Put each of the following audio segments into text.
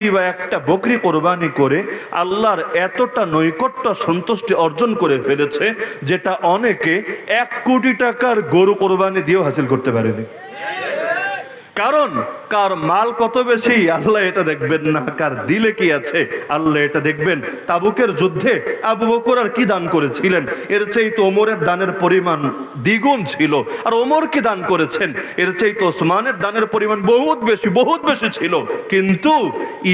বা একটা বকরি কোরবানি করে আল্লাহর এতটা নৈকট্য সন্তুষ্টি অর্জন করে ফেলেছে, যেটা অনেকে 1 কোটি টাকার গরু কোরবানি দিয়েও হাসিল করতে পারেনি। কারণ কার মাল কত বেশি আল্লাহ এটা দেখবেন না, কার দিলে কি আছে আল্লাহ এটা দেখবেন। তাবুকের যুদ্ধে আবু বকর আর কি দান করেছিলেন, এর চাইতে ওমরের দানের পরিমাণ দ্বিগুণ ছিল। আর ওমর কি দান করেছেন, এর চাইতে ওসমানের দানের পরিমাণ বহুত বেশি ছিল। কিন্তু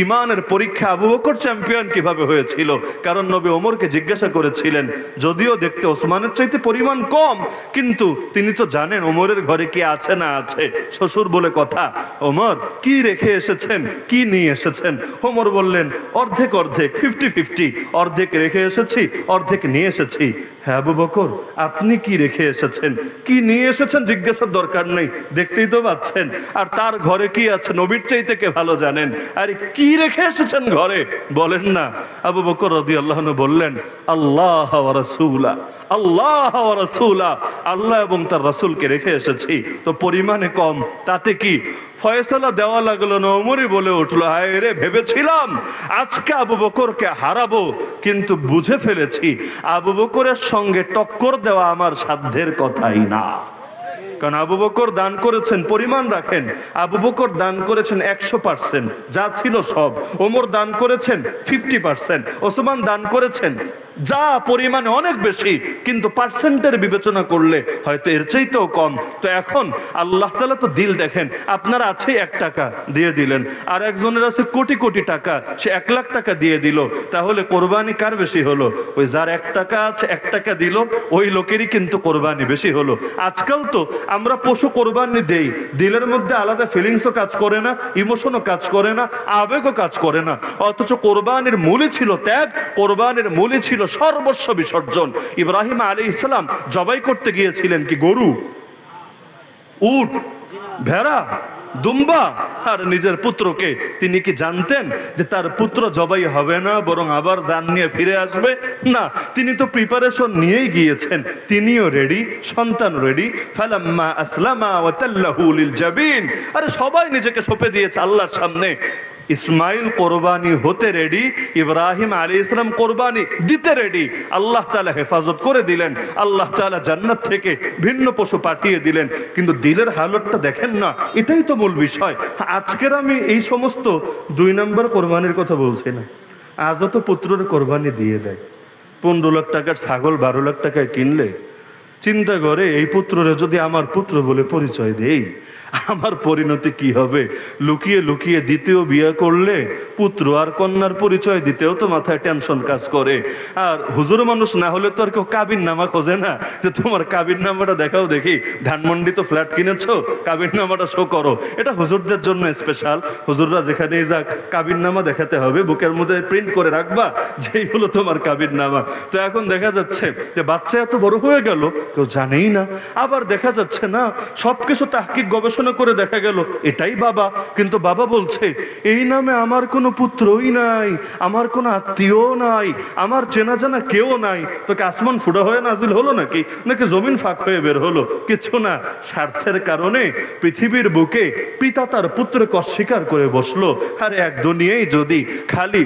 ইমানের পরীক্ষা আবু বকর চ্যাম্পিয়ন কিভাবে হয়েছিল? কারণ নবী ওমরকে জিজ্ঞাসা করেছিলেন, যদিও দেখতে ওসমানের চাইতে পরিমাণ কম, কিন্তু তিনি তো জানেন ওমরের ঘরে কি আছে না আছে। শ্বশুর বলে কথা, ওমর কি রেখে এসেছেন, কি নিয়ে এসেছেন? ওমর বললেন, অর্ধেক 50-50, অর্ধেক রেখে এসেছি, অর্ধেক নিয়ে এসেছি। হ্যাঁ আবু বকর, আপনি কি রেখে এসেছেন, কি নিয়ে এসেছেন জিজ্ঞাসার দরকার নেই, দেখতেই তো পাচ্ছেন। আর তার ঘরে কি আছে নবীর চাইতে কে ভালো জানেন। আরে কি রেখে এসেছেন ঘরে বলেন না। আবু বকর রাদিয়াল্লাহু আনহু বললেন, আল্লাহ ওয়া রাসূলা, আল্লাহ ওয়া রাসূলা, আল্লাহ এবং তার রাসূলকে রেখে এসেছি। তো পরিমাণে কম, তাতে কি? ফয়সালা দেওয়া লাগলো না। ওমরই বলে উঠলো, হায় রে, ভেবেছিলাম আজকে আবু বকরকে হারাবো, কিন্তু বুঝে ফেলেছি আবু বকরের সঙ্গে টক্কর দেওয়া আমার সাধ্যের কথাই না। কারণ আবু বকর দান করেছেন, পরিমাণ রাখেন, আবু বকর দান করেছেন 100%, যা ছিল সব। ওমর দান করেছেন 50%, ওসমান দান করেছেন যা পরিমাণে অনেক বেশি, কিন্তু পার্সেন্টের বিবেচনা করলে হয়তো এর চাইতেও কম। তো এখন আল্লাহ তাআলা তো দিল দেখেন। আপনার আছে 1 টাকা দিয়ে দিলেন, আর একজনের আছে কোটি টাকা, সে 1 লাখ টাকা দিয়ে দিল। তাহলে কোরবানি কার বেশি হলো? ওই যার 1 টাকা আছে, 1 টাকা দিল, ওই লোকেরই কিন্তু কোরবানি বেশি হলো। আজকাল তো আমরা পশু কোরবানি দেই, দিলের মধ্যে আলাদা ফিলিংসও কাজ করে না, ইমোশনও কাজ করে না, আবেগও কাজ করে না। অথচ কোরবানির মূলই ছিল ত্যাগ, কোরবানির মূলই ছিল সর্বস্ব বিসর্জন। ইব্রাহিম আলাইহিস সালাম জবাই করতে গিয়েছিলেন কি গরু, উট, ভেড়া, দুম্বা আর নিজের পুত্রকে। তিনি কি জানতেন যে তার পুত্র জবাই হবে না, বরং আবার জান নিয়ে ফিরে আসবে? না, তিনি তো প্রিপারেশন নিয়েই গিয়েছেন। তিনিও রেডি, সন্তান রেডি। ফালাম্মা আসলামা ওয়া তাল্লাহু লিল জাবিন, আরে সবাই নিজেকে সঁপে দিয়েছে আল্লাহর সামনে। ইসমাইল কোরবানি হতে রেডি, ইব্রাহিম আলাইহিস সালাম কোরবানি দিতে রেডি। আল্লাহ তাআলা হেফাজত করে দিলেন, আল্লাহ তাআলা জান্নাত থেকে ভিন্ন পশু পাঠিয়ে দিলেন। কিন্তু দিলের হালতটা দেখেন না, এটাই তো মূল বিষয়। আজকের আমি এই সমস্ত 2 নম্বর কোরবানির কথা বলছি না। আজও তো পুত্রের কোরবানি দিয়ে দেয়। 15 লাখ টাকার ছাগল 12 লাখ টাকায় কিনলে চিন্তা করে, এই পুত্ররে যদি আমার পুত্র বলে পরিচয় দেই, আমার পরিণতি কি হবে? লুকিয়ে লুকিয়ে দ্বিতীয় বিয়ে করলে পুত্র আর কন্যার পরিচয় দিতেও তো মাথায় টেনশন কাজ করে। আর হুজুর মানুষ না হলে তো আর কেউ কাবিন নামা খোঁজে না, যে তোমার কাবিন নামাটা দেখাও দেখি, ধানমন্ডি তো ফ্ল্যাট কিনেছো, কাবিন নামাটা শো করো। এটা হুজুরদের জন্য স্পেশাল। হুজুররা যেখানেই যাক কাবিন নামা দেখাতে হবে, বুকের মধ্যে প্রিন্ট করে রাখবা, যেই হলো তোমার কাবিন নামা। তো এখন দেখা যাচ্ছে যে বাচ্চা এত বড় হয়ে গেল, কেউ জানেই না। আবার দেখা যাচ্ছে না, সবকিছু তাহকিক গবেষণা করে দেখা গেল এটাই বাবা, কিন্তু বাবা বলছে এই নামে আমার কোনো পুত্রই নাই, আমার কোনো আত্মীয় নাই, আমার চেনা জানা কেউ নাই। তোকে আসমান ফুটা হয়ে নাজিল হলো নাকি, নাকি জমিন ফাঁক হয়ে বের হলো? কিছু না, স্বার্থের কারণে পৃথিবীর বুকে পিতা তার পুত্রকে অস্বীকার করে বসলো। আর এক দুনিয়ায় যদি খালি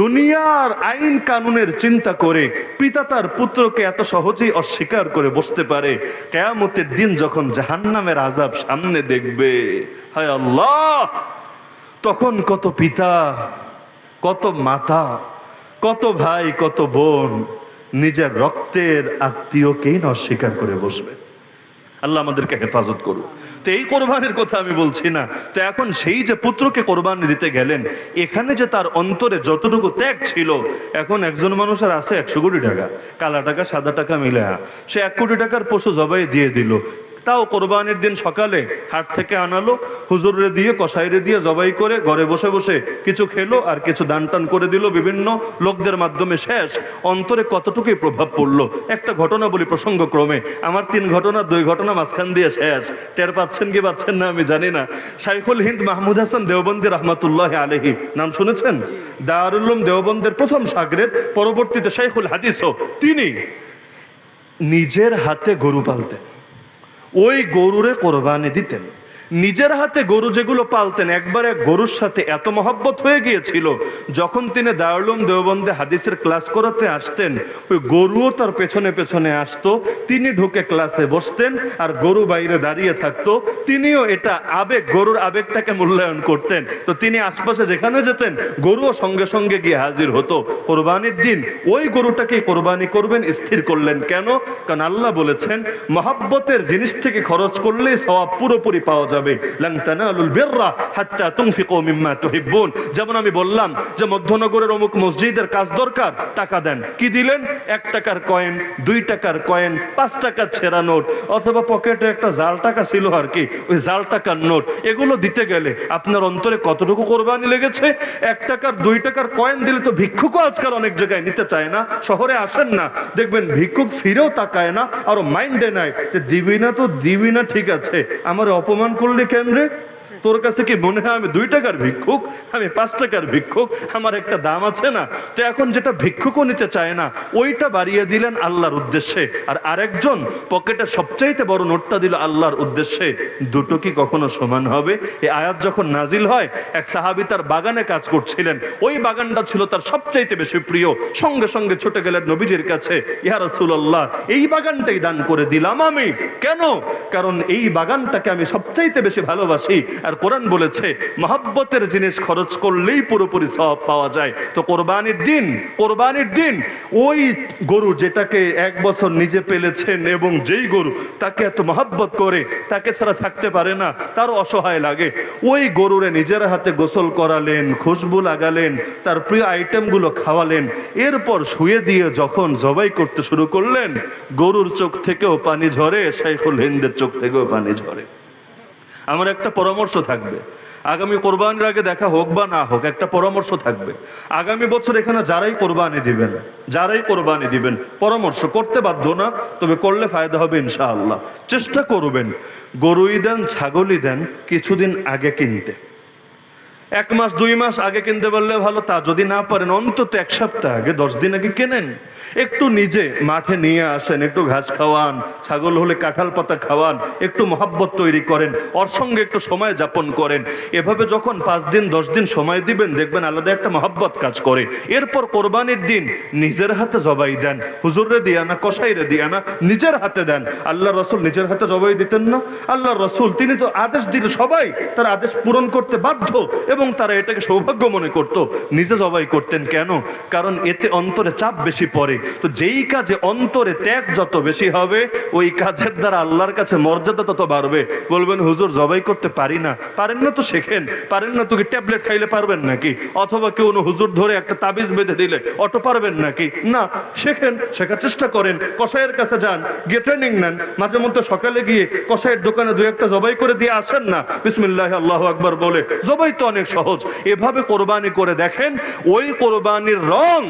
দুনিয়ার আইন কানুনের চিন্তা করে পিতা তার পুত্রকে এত সহজেই অস্বীকার করে বসতে পারে, কিয়ামতের দিন যখন জাহান্নামের আযাব সামনে দেখবে, হায় আল্লাহ, তখন কত পিতা, কত মাতা, কত ভাই, কত বোন নিজের রক্তের আত্মীয়কেই অস্বীকার করে বসবে। আল্লাহ আমাদেরকে হেফাজত করুন। তো এই কোরবানির কথা আমি বলছি না। তো এখন সেই যে পুত্রকে কোরবানি দিতে গেলেন, এখানে যে তার অন্তরে যতটুকু ত্যাগ ছিল, এখন একজন মানুষের আছে 100 কোটি টাকা, কালা টাকা সাদা টাকা মিলে, সে 1 কোটি টাকার পশু জবাই দিয়ে দিল। তাও কোরবানির দিন সকালে হাট থেকে আনালো, হুজুরে দিয়ে কসাইরে দিয়ে জবাই করে ঘরে বসে বসে কিছু খেলো আর কিছু দান টান করে দিল বিভিন্ন লোকদের মাধ্যমে। শেষ অন্তরে কতটুকুই প্রভাব পড়লো। একটা ঘটনা বলি প্রসঙ্গক্রমে, আমার 3 ঘটনা 2 ঘটনা মাঝখান দিয়ে শেষ। টের পাচ্ছেন কি পাচ্ছেন না আমি জানি না। শাইখুল হিন্দ মাহমুদ হাসান দেওবন্দি রহমাতুল্লাহ আলাইহি, নাম শুনেছেন? দারুল উলুম দেওবন্দের প্রথম শাগরেদ, পরবর্তীতে শাইখুল হাদিসও। তিনি নিজের হাতে গরু পালতেন, ওই গরুরে কোরবানি দিতেন, নিজের হাতে গরু যেগুলো পালতেন, একবারে গরুর সাথে এত মহব্বত হয়ে গিয়েছিল, যখন তিনি দারুল উলুম দেওবন্দে হাদিসের ক্লাস করাতে আসতেন, ওই গরুও তার পেছনে পেছনে আসতো। তিনি ঢুকে ক্লাসে বসতেন আর গরু বাইরে দাঁড়িয়ে থাকতো। তিনিও এটা আবেগ, গরুর আবেগটাকে মূল্যায়ন করতেন। তো তিনি আশপাশে যেখানে যেতেন, গরুও সঙ্গে সঙ্গে গিয়ে হাজির হতো। কোরবানির দিন ওই গরুটাকে কোরবানি করবেন স্থির করলেন। কেন? কারণ আল্লাহ বলেছেন মহব্বতের জিনিস থেকে খরচ করলেই সওয়াব পুরোপুরি পাওয়া যাবে। লান তানালুল বিররা হাত্তা তুনফিকু মিম্মা তুহিব্বুন। যেমন আমি বললাম যে মধ্যনগরের অমুক মসজিদের কাজ দরকার, টাকা দেন। কি দিলেন? 1 টাকার কয়েন, 2 টাকার কয়েন, 5 টাকার ছেঁড়া নোট, অথবা পকেটে একটা জাল টাকা ছিল আর কি, ওই জাল টাকার নোট। এগুলো দিতে গেলে আপনার অন্তরে কতটুকু কোরবানি লেগেছে? 1 টাকার 2 টাকার কয়েন দিলে তো ভিক্ষুকও আজকাল অনেক জায়গায় নিতে চায় না। শহরে আসেন না, দেখবেন ভিক্ষুক ফিরেও তাকায় না, আরো মাইন্ডে নাই যে দিবি না তো দিবি না, ঠিক আছে, আমার অপমান করলি কেন রে? তোর কাছে কি মনে হয় আমি 2 টাকার ভিক্ষুক, আমি 5 টাকার ভিক্ষুক? আমার একটা দাম আছে না? তো এখন যেটা ভিক্ষুকও নিতে চায় না, ওইটা বাড়িয়ে দিলেন আল্লাহর উদ্দেশ্যে, আর আরেকজন পকেটে সবচাইতে বড় নোটটা দিল আল্লাহর উদ্দেশ্যে। দুটো কি কখনো সমান হবে? এই আয়াত যখন নাজিল হয়, এক সাহাবী তার বাগানে কাজ করছিলেন, ওই বাগানটা ছিল তার সবচাইতে বেশি প্রিয়। সঙ্গে সঙ্গে ছুটে গেলেন নবীজির কাছে, ইয়া রাসূলুল্লাহ, এই বাগানটাই দান করে দিলাম আমি। কেন? কারণ এই বাগানটাকে আমি সবচাইতে বেশি ভালোবাসি। আর কোরআন বলেছে মহব্বতের জিনিস খরচ করলেই পুরোপুরি সওয়াব পাওয়া যায়। তো কোরবানির দিন ওই গরু যেটাকে 1 বছর নিজে পেলেছেন, এবং যেই গরু তাকে এত মহব্বত করে, তাকে ছাড়া থাকতে পারে না, তার অসহায় লাগে, ওই গরুরে নিজের হাতে গোসল করালেন, খুশবু লাগালেন, তার প্রিয় আইটেমগুলো খাওয়ালেন। এরপর শুয়ে দিয়ে যখন জবাই করতে শুরু করলেন, গরুর চোখ থেকেও পানি ঝরে, শাইখুল হিন্দের চোখ থেকেও পানি ঝরে। আমার একটা পরামর্শ থাকবে, আগামী কোরবানির আগে দেখা হোক বা না হোক, একটা পরামর্শ থাকবে। আগামী বছর এখানে যারাই কোরবানি দিবেন, পরামর্শ করতে বাধ্য না, তবে করলে ফায়দা হবে ইনশাআল্লাহ। চেষ্টা করবেন গরুই দেন, ছাগলই দেন, কিছুদিন আগে কিনতে। 1 মাস 2 মাস আগে কিনতে পারলে ভালো, তা যদি না পারেন অন্তত 1 সপ্তাহ আগে, 10 দিন আগে কেনেন। একটু নিজে মাঠে নিয়ে আসেন, একটু ঘাস খাওয়ান, ছাগল হলে কাঁঠাল পাতা খাওয়ান, একটু মহব্বত তৈরি করেন, ওর সঙ্গে একটু সময় যাপন করেন। এভাবে যখন 5 দিন 10 দিন সময় দিবেন, দেখবেন আলাদা একটা মহব্বত কাজ করে। এরপর কোরবানির দিন নিজের হাতে জবাই দেন, হুজুরে দিয়া না, কসাইরে দিয়া না, নিজের হাতে দেন। আল্লাহ রসুল নিজের হাতে জবাই দিতেন না? আল্লাহ রসুল তিনি তো আদেশ দিলে সবাই তার আদেশ পূরণ করতে বাধ্য, এবং তারা এটাকে সৌভাগ্য মনে করত, নিজে জবাই করতেন। কেন? কারণ এতে অন্তরে চাপ বেশি পড়ে। তো যেই কাজে অন্তরে ত্যাগ যত বেশি হবে, ওই কাজের দ্বারা আল্লাহর কাছে মর্যাদা তত বাড়বে। বলবেন হুজুর জবাই করতে পারি না। পারেন না তো শেখেন। পারেন না তো কি ট্যাবলেট খাইলে পারবেন নাকি? অথবা কেউ হুজুর ধরে একটা তাবিজ বেঁধে দিলে অটো পারবেন নাকি? না, শেখেন, শেখার চেষ্টা করেন, কসাইয়ের কাছে যান, গিয়ে ট্রেনিং নেন। মাঝে মধ্যে সকালে গিয়ে কসাইয়ের দোকানে 2-1টা জবাই করে দিয়ে আসেন না, বিসমিল্লাহ আল্লাহু আকবার বলে। জবাই তো অনেক সহজ। এভাবে কোরবানি করে দেখেন, ওই কোরবানির রং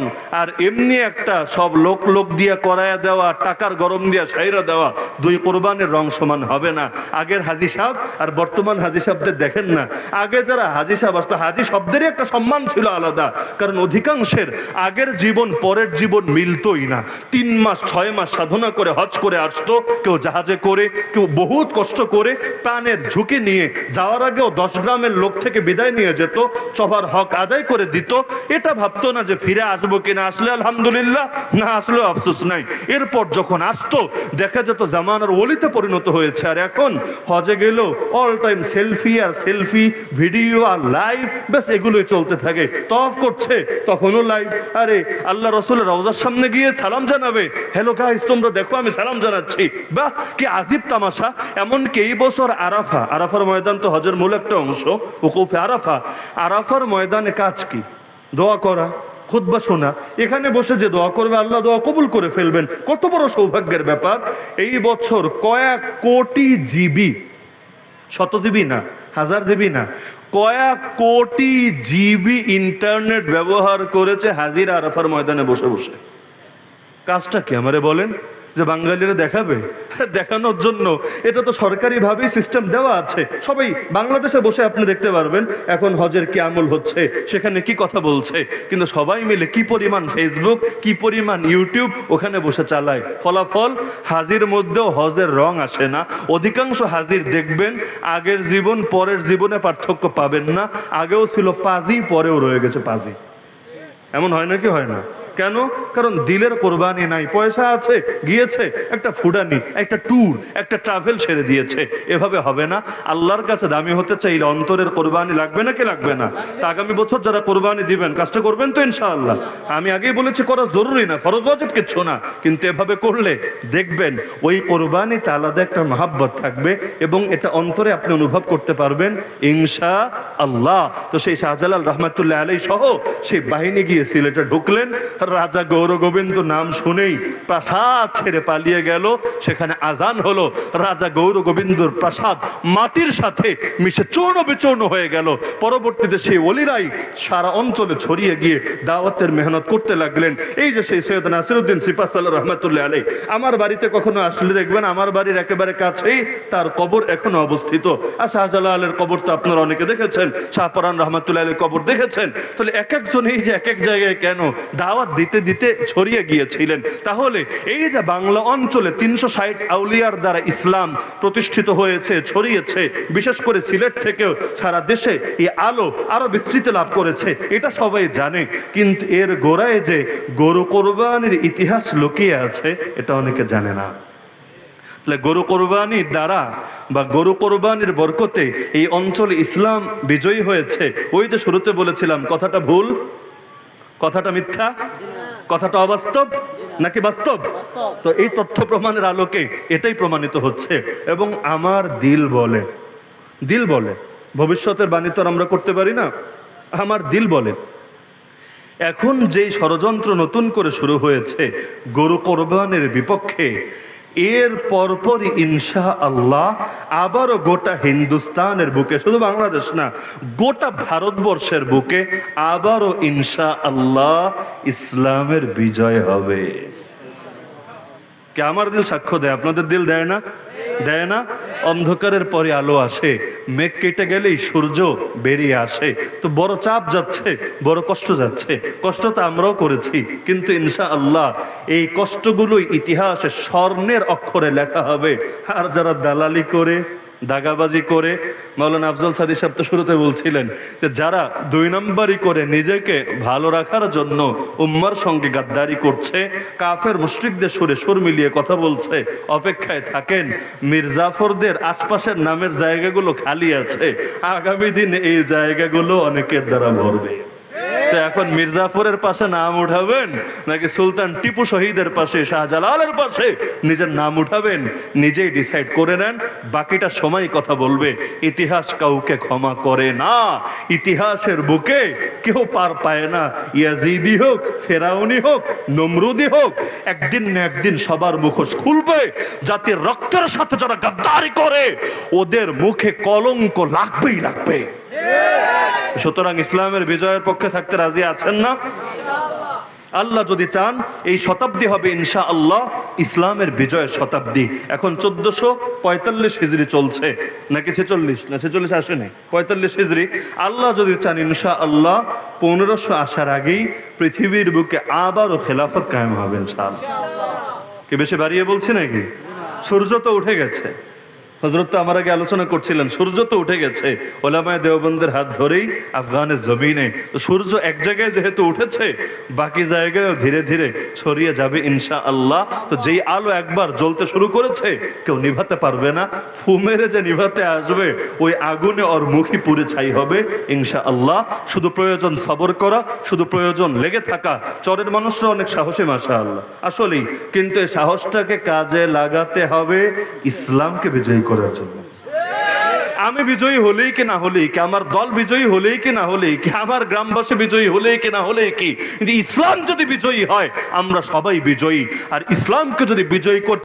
আর এমনি একটা সব লোক দিয়ে করায়া দেওয়া, টাকার গরম দিয়ে সাইরা দেওয়া, 2 কোরবানির রং সমান হবে না। আগের হাজী সাহেব আর বর্তমান হাজী সাহেবদের দেখেন না। আগে যারা হাজী সাহেব আসতো, হাজী শব্দেরই একটা সম্মান ছিল আলাদা, কারণ অধিকাংশের আগের জীবন পরের জীবন মিলতোই না। 3 মাস 6 মাস সাধনা করে হজ করে আসতো, কেউ জাহাজে করে, কেউ বহুত কষ্ট করে প্রাণের ঝুঁকি নিয়ে যাওয়ার আগেও 10 গ্রামের লোক থেকে বিদায় নিয়ে যেত, সবার হক আদায় করে দিত। এটা ভাবতো না যে ফিরে আসবো কিনা, আসলে আলহামদুলিল্লাহ, না আসলেও আফসোস নাই। এরপর যখন আসতো দেখা যেত জামানার ওলিতে পরিণত হয়েছে। আর এখন হজে গেল অল টাইম সেলফি আর সেলফি, ভিডিও আর লাইভ, ব্যাস এগুলোই চলতে থাকে। তওয়াফ করছে তখনও লাইভ। আরে আল্লাহ রসুলের রওজার সামনে গিয়ে সালাম জানাবে, হ্যালো গাইস তোমরা দেখো আমি সালাম জানাচ্ছি। বাহ, কি আজিব তামাশা। এমনকি এই বছর আরাফার ময়দান তো হজের মূল একটা অংশ, উকুফে আরাফার ময়দানে কাজ কি? দোয়া করা, খুতবা শোনা। এখানে বসে যে দোয়া করবে আল্লাহ দোয়া কবুল করে ফেলবেন। কত বড় সৌভাগ্যের ব্যাপার। এই বছর কয়েক কোটি জিবি, 100 জিবি না, 1000 জিবি না, কয়েক কোটি জিবি ইন্টারনেট ব্যবহার করেছে হাজিরা আরাফার ময়দানে বসে বসে। কাজটা কি আমারে বলেন? যে বাঙালিরা দেখাবে, দেখানোর জন্য এটা তো সরকারিভাবেই সিস্টেম দেওয়া আছে। সবাই বাংলাদেশে বসে আপনি দেখতে পারবেন এখন হজের কি আমল হচ্ছে, সেখানে কি কথা বলছে, কিন্তু সবাই মিলে কি পরিমাণ ফেসবুক, কি পরিমাণ ইউটিউব ওখানে বসে চালায়। ফলাফল হাজির মধ্যেও হজের রং আসে না। অধিকাংশ হাজির দেখবেন আগের জীবন পরের জীবনে পার্থক্য পাবেন না। আগেও ছিল পাজি, পরেও রয়ে গেছে পাজি। এমন হয় নাকি হয় না? কেন? কারণ দিলের কোরবানি নাই। পয়সা আছে, গিয়েছে একটা ফুডানি, একটা ট্যুর, একটা ট্রাভেল ছেড়ে দিয়েছে। এভাবে হবে না। আল্লাহর কাছে দামি হতে চাইলে অন্তরের কোরবানি লাগবে নাকি লাগবে না? তা আগামী বছর যারা কোরবানি দিবেন কাজটা করবেন তো ইনশাআল্লাহ। আমি আগেই বলেছি করা জরুরি না, ফরজ ওয়াজিব কিচ্ছু না, কিন্তু এভাবে করলে দেখবেন ওই কোরবানিতে আলাদা একটা মহাব্বত থাকবে এবং এটা অন্তরে আপনি অনুভব করতে পারবেন ইনশাআল্লাহ। তো সেই শাহজালাল রহমাতুল্লাহ আলাইহি সহ সেই বাহিনী গিয়ে সিলেটে ঢুকলেন। রাজা গৌরগোবিন্দ নাম শুনেই প্রাসাদ ছেড়ে পালিয়ে গেল। সেখানে আজান হলো, রাজা গৌরগোবিন্দর প্রাসাদ মাটির সাথে মিশে চূর্ণ বিচূর্ণ হয়ে গেল। পরবর্তীতে সেই ওলিরাই সারা অঞ্চলে ছড়িয়ে গিয়ে দাওয়াতের মেহনত করতে লাগলেন। এই যে সেই সৈয়দ নাসিরউদ্দিন সিপাহসালার রহমাতুল্লাহ আলাইহি, আমার বাড়িতে কখনো আসলে দেখবেন আমার বাড়ির একেবারে কাছেই তার কবর এখনো অবস্থিত। আর শাহজালালের কবর তো আপনারা অনেকে দেখেছেন, শাহপরান রহমাতুল্লাহ আলাইহির কবর দেখেছেন। তাহলে এক একজন এই যে এক এক জায়গায় কেন দাওয়াত দিতে দিতে ছড়িয়ে গিয়েছিলেন। তাহলে এই যে বাংলা অঞ্চলে 360 আউলিয়ার দ্বারা ইসলাম প্রতিষ্ঠিত হয়েছে, ছড়িয়েছে, বিশেষ করে সিলেট থেকেও সারা দেশে এই আলো আরো বিস্তৃত লাভ করেছে, এটা সবাই জানে। কিন্তু এর গোড়ায় যে গরু কোরবানির ইতিহাস লুকিয়ে আছে এটা অনেকে জানে না। গরু কোরবানির দ্বারা বা গরু কোরবানির বরকতে এই অঞ্চলে ইসলাম বিজয়ী হয়েছে। ওই যে শুরুতে বলেছিলাম কথাটা ভুল, কথাটা মিথ্যা, কথাটা অবাস্তব নাকি বাস্তব? তো এই তথ্য প্রমাণের আলোকে এটাই প্রমাণিত হচ্ছে। এবং আমার দিল বলে, দিল বলে, ভবিষ্যতের বাণী তো আমরা করতে পারি না, আমার দিল বলে এখন যেই ষড়যন্ত্র নতুন করে শুরু হয়েছে গরু কোরবানির বিপক্ষে, এর পরপরই ইনশাআল্লাহ আবারও গোটা হিন্দুস্তানের বুকে, শুধু বাংলাদেশ না গোটা ভারতবর্ষের বুকে আবারও ইনশাআল্লাহ ইসলামের বিজয় হবে। কে আমার দিল সাক্ষ্য দেয়? আপনাদের দিল দেয় না? দেয় না? অন্ধকারের পরে আলো আসে, মেঘ কেটে গেলেই সূর্য বেরিয়ে আসে। তো বড় চাপ যাচ্ছে, বড় কষ্ট যাচ্ছে, কষ্ট তো আমরাও করেছি, কিন্তু ইনশাআল্লাহ এই কষ্টগুলোই ইতিহাসে স্বর্ণের অক্ষরে লেখা হবে। আর যারা দালালি করে, দাগাবাজি করে, মাওলানা আফজল সাদি সাহেব তো শুরুতে বলছিলেন যে যারা 2 নম্বরই করে নিজেকে ভালো রাখার জন্য উম্মার সঙ্গে গাদ্দারি করছে, কাফের মুশরিকদের সুরে সুর মিলিয়ে কথা বলছে, অপেক্ষায় থাকেন। মির্জাফরদের আশপাশের নামের জায়গাগুলো খালি আছে, আগামী দিন এই জায়গাগুলো অনেকের দ্বারা ভরবে। তো এখন মির্জাফরের পাশে নাম উঠাবেন নাকি সুলতান টিপু শহীদের পাশে, শাহজালালের পাশে নিজের নাম উঠাবেন? নিজেই ডিসাইড করে নেন, বাকিটা সময় কথা বলবে। ইতিহাস কাউকে ক্ষমা করে না, ইতিহাসের বুকে কেউ পার পায় না। ইয়াজিদি হোক, ফেরাউনি হোক, নমরুদি হোক, একদিন না একদিন সবার মুখোশ খুলবে। জাতির রক্তের সাথে যারা গাদ্দারি করে ওদের মুখে কলঙ্ক লাগবেই লাগবে। সুতরাং ইসলামের বিজয়ের পক্ষে থাকতে রাজি আছেন না? আল্লাহ যদি চান এই শতাব্দী হবে ইনশাআল্লাহ ইসলামের বিজয়ের শতাব্দী। এখন 1445 হিজরি চলছে নাকি 46? না 46 আসেনি, 45 হিজরি। আল্লাহ যদি চান ইনশাআল্লাহ 1500 আসার আগেই পৃথিবীর বুকে আবারও খেলাফত কায়েম হবে ইনশাআল্লাহ। কি বেশি বাড়িয়ে বলছি নাকি? সূর্য তো উঠে গেছে, হযরত তো আমার আগে আলোচনা করছিলেন, সূর্য তো উঠে গেছে ওলামায়ে দেওবন্দের হাত ধরেই আফগানের জমিনে। তো সূর্য এক জায়গায় যেহেতু উঠেছে, বাকি জায়গায়ও ধীরে ধীরে ছড়িয়ে যাবে ইনশাআল্লাহ। তো যেই আলো একবার জ্বলতে শুরু করেছে কেউ নিভাতে পারবে না। ফু মেরে যে নিভাতে আসবে ওই আগুনে ওর মুখই পুড়ে ছাই হবে ইনশাআল্লাহ। শুধু প্রয়োজন সবর করা, শুধু প্রয়োজন লেগে থাকা। চরের মানুষরা অনেক সাহসী মাশাআল্লাহ আসলেই, কিন্তু এই সাহসটাকে কাজে লাগাতে হবে ইসলামকে বিজয়ী করার জন্য। আমি বিজয়ী হলেই কি না হলেই কি, আমার দল বিজয়ী হলেই কি না হলেই কি, আমার গ্রামবাসী বিজয়ী হলেই কি না হলেই কি, কিন্তু ইসলাম যদি বিজয়ী হয় আমরা সবাই বিজয়ী। আর ইসলামকে যদি বিজয়ী করতে